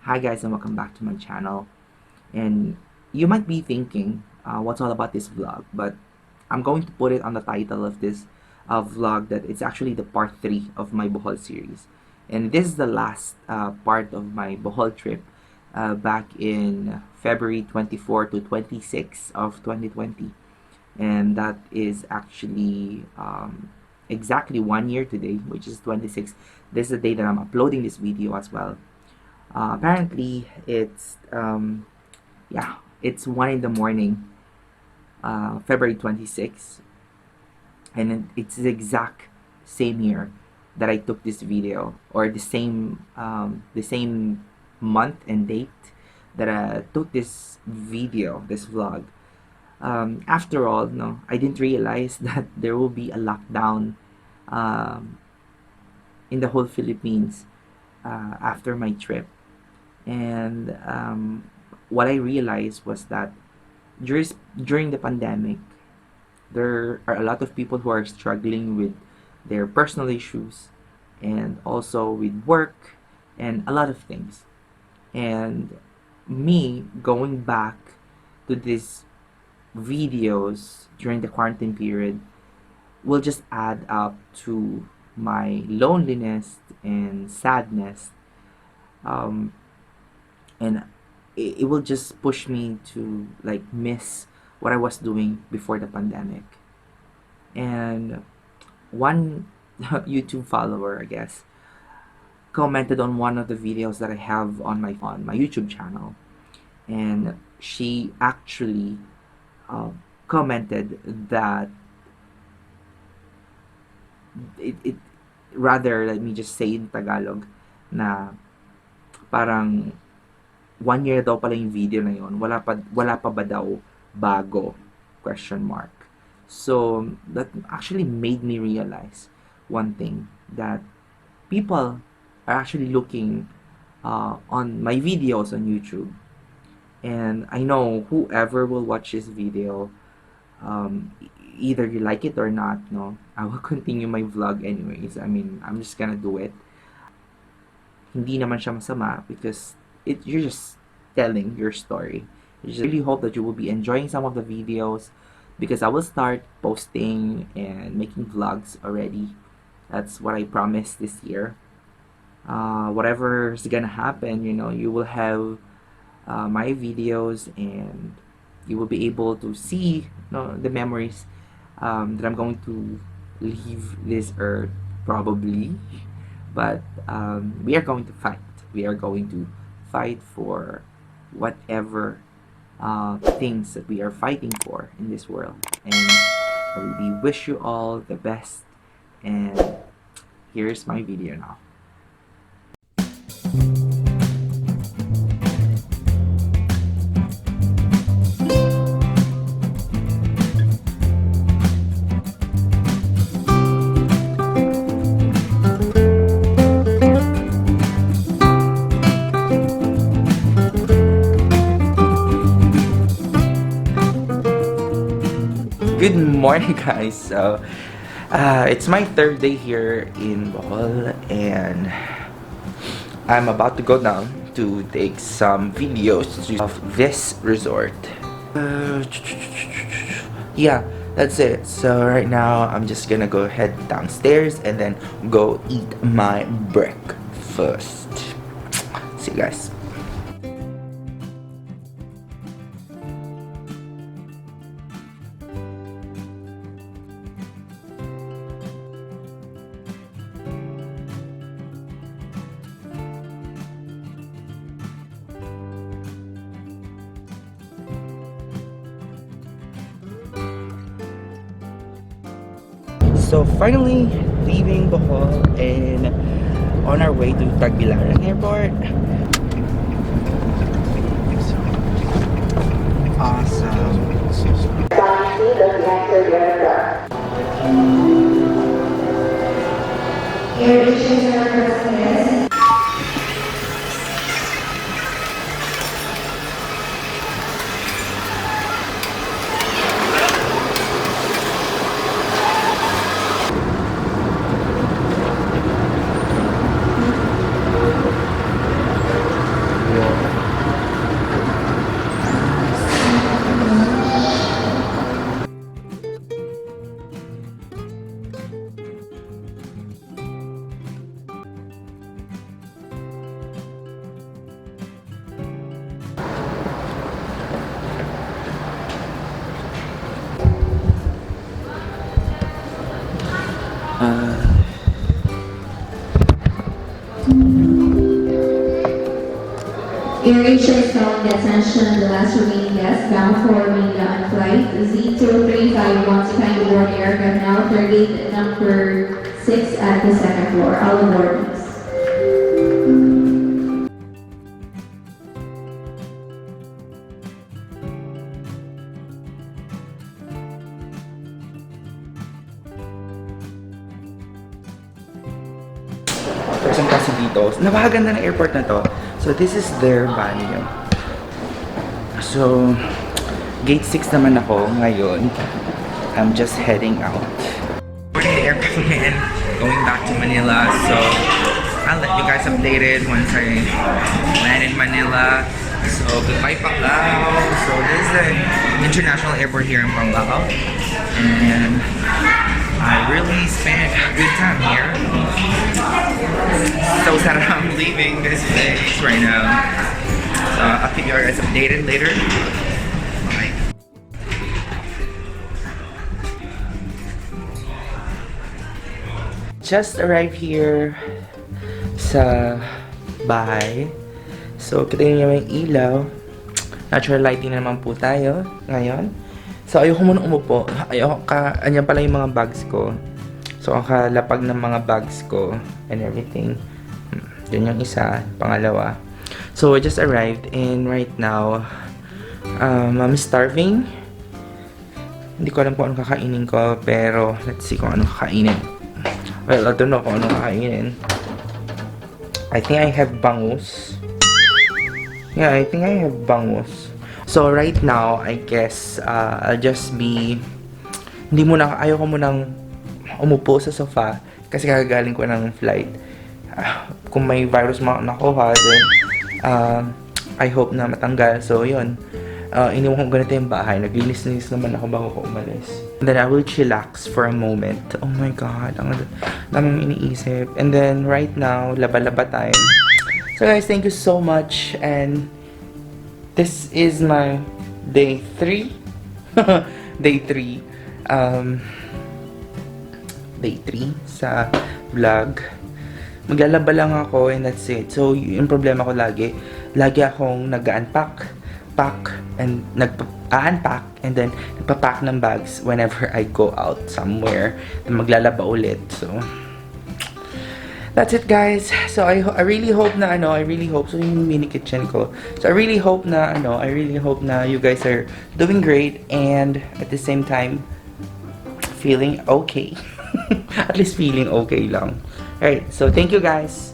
Hi guys, and welcome back to my channel. And you might be thinking, what's all about this vlog? But I'm going to put it on the title of this vlog that it's actually the part 3 of my Bohol series. And this is the last part of my Bohol trip back in February 24 to 26 of 2020. And that is actually exactly 1 year today, which is 26. This is the day that I'm uploading this video as well. Apparently, it's 1 in the morning, February 26th, and it's the exact same year that I took this video, or the same month and date that I took this video, this vlog. After all, no, I didn't realize that there will be a lockdown um, in the whole Philippines after my trip. And what I realized was that during the pandemic, there are a lot of people who are struggling with their personal issues and also with work and a lot of things. And me going back to these videos during the quarantine period will just add up to my loneliness and sadness. Um, and it will just push me to like miss what I was doing before the pandemic. And one YouTube follower, I guess, commented on one of the videos that I have on my YouTube channel, and she actually commented that it rather, let me just say in Tagalog, na parang 1 year daw pala yung video na yun. Wala pa ba daw bago? Question mark. So, that actually made me realize one thing, that people are actually looking on my videos on YouTube. And I know whoever will watch this video, either you like it or not, no, I will continue my vlog anyways. I mean, I'm just gonna do it. Hindi naman siya masama because you're just telling your story. I just really hope that you will be enjoying some of the videos because I will start posting and making vlogs already. That's what I promised this year. Whatever's gonna happen, you will have my videos, and you will be able to see, the memories that I'm going to leave this earth probably. But we are going to fight. We are going to fight for whatever things that we are fighting for in this world. And I really wish you all the best. And here's my video now. Good morning, guys. So, it's my third day here in Bohol, and I'm about to go down to take some videos of this resort. Yeah, that's it. So right now, I'm just gonna go head downstairs and then go eat my breakfast. See you guys. So finally leaving Bohol and on our way to Tagbilaran Airport. Awesome. AirAsia is calling the attention of the last remaining guests bound for Manila on flight Z2351 to kindly board the aircraft now, third gate number 6 at the second floor. All aboard, please. Person kasi dito. Napakaganda ng airport na to. So, this is their venue. So, gate 6 naman ako ngayon. I'm just heading out. Boarding the aircraft again. Going back to Manila. So, I'll let you guys updated once I land in Manila. So, goodbye Panglao. So, this is the international airport here in Panglao. And I really spent a good time here. So sad I'm leaving this place right now. So I'll keep you guys updated later. Bye. Just arrived here sa bahay. So kita niyo yung ilaw. Natural lighting naman po tayo ngayon. So, ayoko muna umupo. Anyan pala yung mga bags ko. So, ang kalapag ng mga bags ko and everything. Yun yung isa. Pangalawa. So, I just arrived and right now, I'm starving. Hindi ko alam kung anong kakainin ko, pero let's see kung anong kakainin. Well, I don't know kung anong kakainin. I think I have bangus. Yeah, I think I have bangus. So, right now, I guess, I'll just be, ayoko munang umupo sa sofa kasi kagagaling ko ng flight. Kung may virus nakuha, then, I hope na matanggal. So, yun. Iniwan ko ganito yung bahay. Naglinis-linis naman ako bago ko umalis. And then, I will chillax for a moment. Oh my God, ang daming iniisip. And then, right now, laba-laba time. So, guys, thank you so much, and this is my day 3. Day 3. Day 3 sa vlog. Maglalaba lang ako and that's it. So, yung problema ko lagi akong nag-unpack, and nag-unpack and then nagpa-pack ng bags whenever I go out somewhere. And maglalaba ulit. So, that's it, guys. So I really hope na so yung mini kitchen ko. So I really hope na you guys are doing great and at the same time feeling okay. At least feeling okay lang. Alright, so thank you guys.